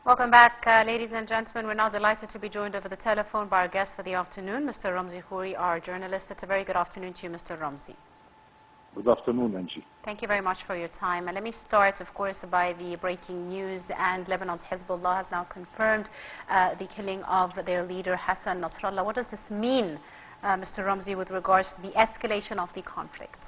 Welcome back, ladies and gentlemen. We're now delighted to be joined over the telephone by our guest for the afternoon, Mr. Ramzy Khoury, our journalist. It's a very good afternoon to you, Mr. Ramzy. Good afternoon, Angie. Thank you very much for your time. And let me start, of course, by the breaking news. And Lebanon's Hezbollah has now confirmed the killing of their leader, Hassan Nasrallah. What does this mean, Mr. Ramzy, with regards to the escalation of the conflict?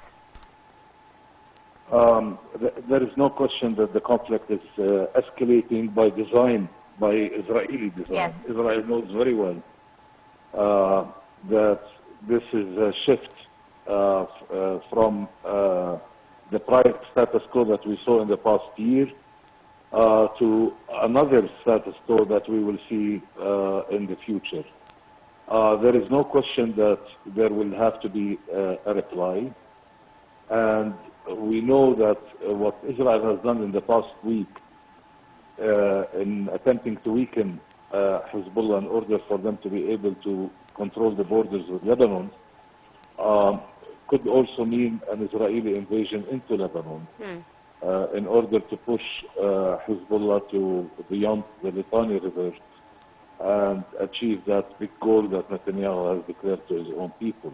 There is no question that the conflict is escalating by design, by Israeli design. Yes. Israel knows very well that this is a shift from the prior status quo that we saw in the past year to another status quo that we will see in the future. There is no question that there will have to be a reply, and we know that what Israel has done in the past week in attempting to weaken Hezbollah in order for them to be able to control the borders with Lebanon could also mean an Israeli invasion into Lebanon in order to push Hezbollah to beyond the Litani River and achieve that big goal that Netanyahu has declared to his own people.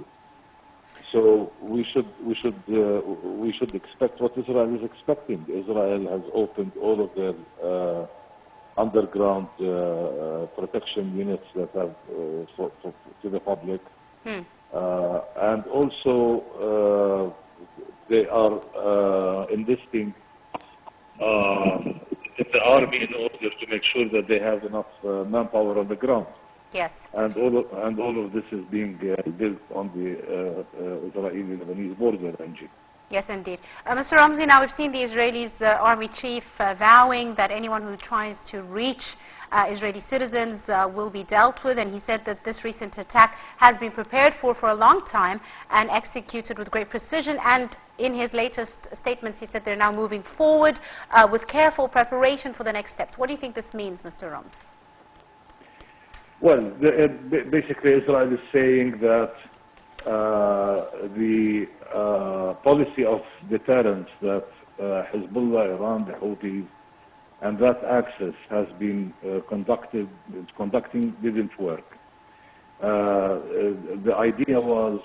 So we should expect what Israel is expecting. Israel has opened all of their underground protection units that have to the public, and also they are enlisting the army in order to make sure that they have enough manpower on the ground. Yes. And all of this is being built on the Israeli-Lebanese border, Angie. Yes, indeed. Mr. Ramzy, now we've seen the Israelis' army chief vowing that anyone who tries to reach Israeli citizens will be dealt with, and he said that this recent attack has been prepared for a long time and executed with great precision, and in his latest statements he said they're now moving forward with careful preparation for the next steps. What do you think this means, Mr. Ramzy? Well, basically Israel is saying that the policy of deterrence that Hezbollah, Iran, the Houthis, and that axis has been conducting didn't work. The idea was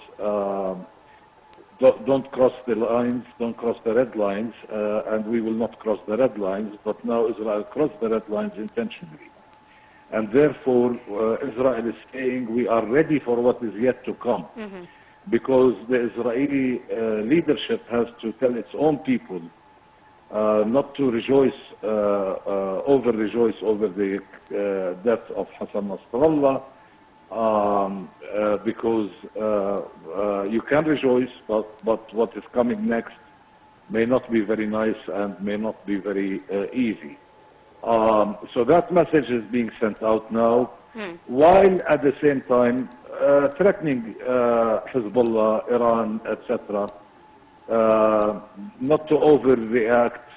don't cross the lines, don't cross the red lines, and we will not cross the red lines, but now Israel crossed the red lines intentionally. And therefore, Israel is saying we are ready for what is yet to come. Because the Israeli leadership has to tell its own people not to rejoice, over-rejoice over the death of Hassan Nasrallah, because you can rejoice, but what is coming next may not be very nice and may not be very easy. So that message is being sent out now, while at the same time threatening Hezbollah, Iran, etc., not to overreact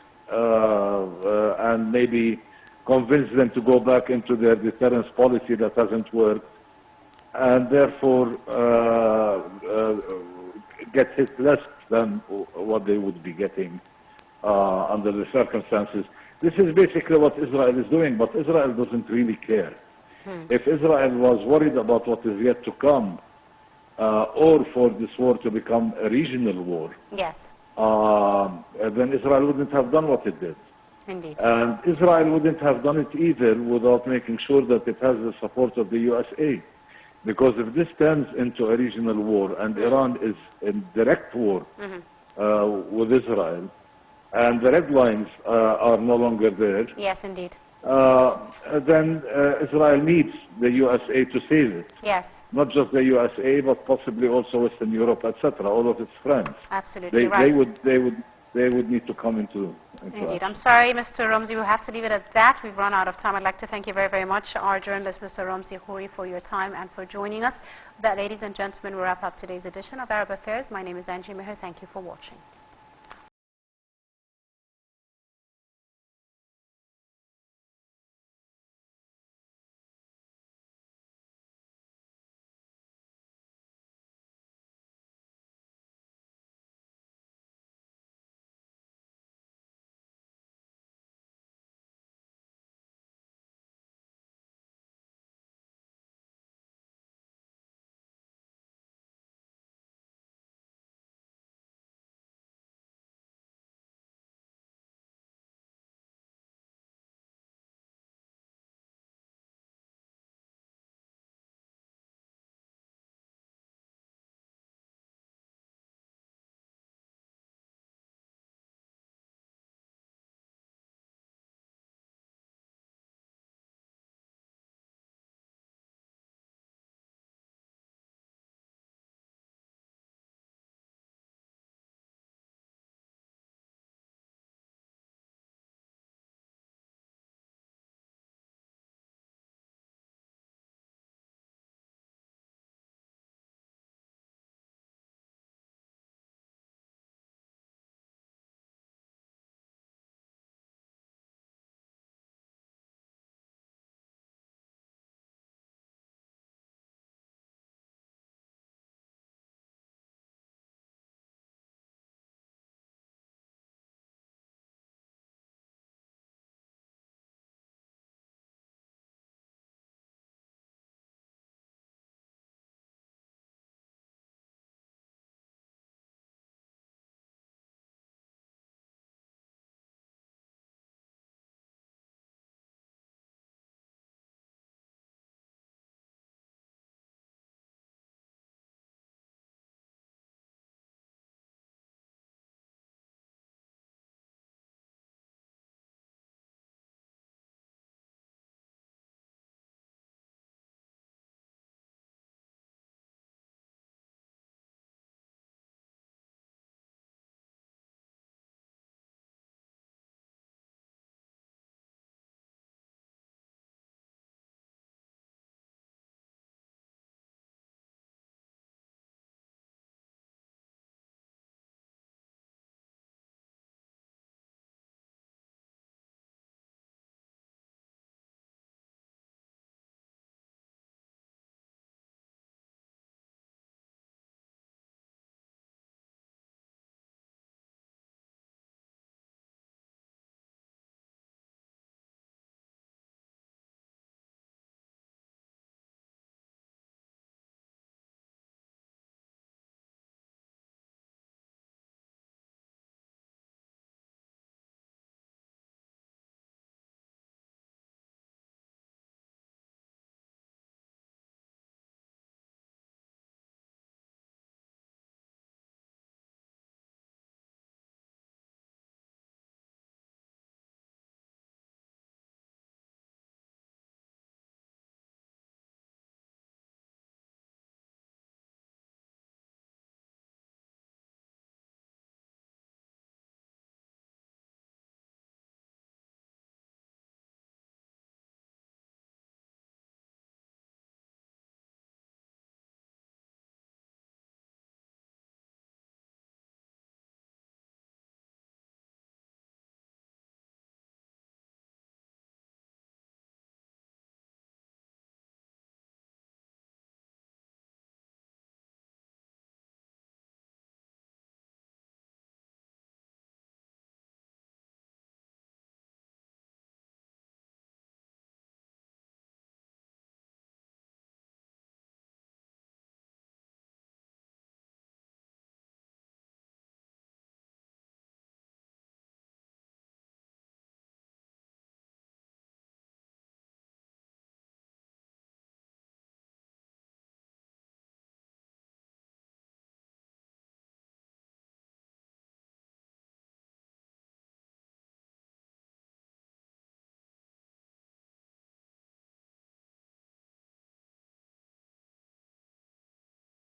and maybe convince them to go back into their deterrence policy that hasn't worked, and therefore get hit less than what they would be getting under the circumstances. This is basically what Israel is doing, but Israel doesn't really care. If Israel was worried about what is yet to come, or for this war to become a regional war, yes, then Israel wouldn't have done what it did. Indeed. And Israel wouldn't have done it either without making sure that it has the support of the USA. Because if this turns into a regional war and Iran is in direct war with Israel, and the red lines are no longer there, yes, indeed, then Israel needs the USA to save it. yes, Not just the USA, but possibly also Western Europe, etc., all of its friends. absolutely right. They would need to come into Indeed. action. I'm sorry, Mr. Ramzy, we'll have to leave it at that. We've run out of time. I'd like to thank you very, very much, our journalist, Mr. Ramzy Khoury, for your time and for joining us. With that, ladies and gentlemen, we wrap up today's edition of Arab Affairs. My name is Angie Meher. Thank you for watching.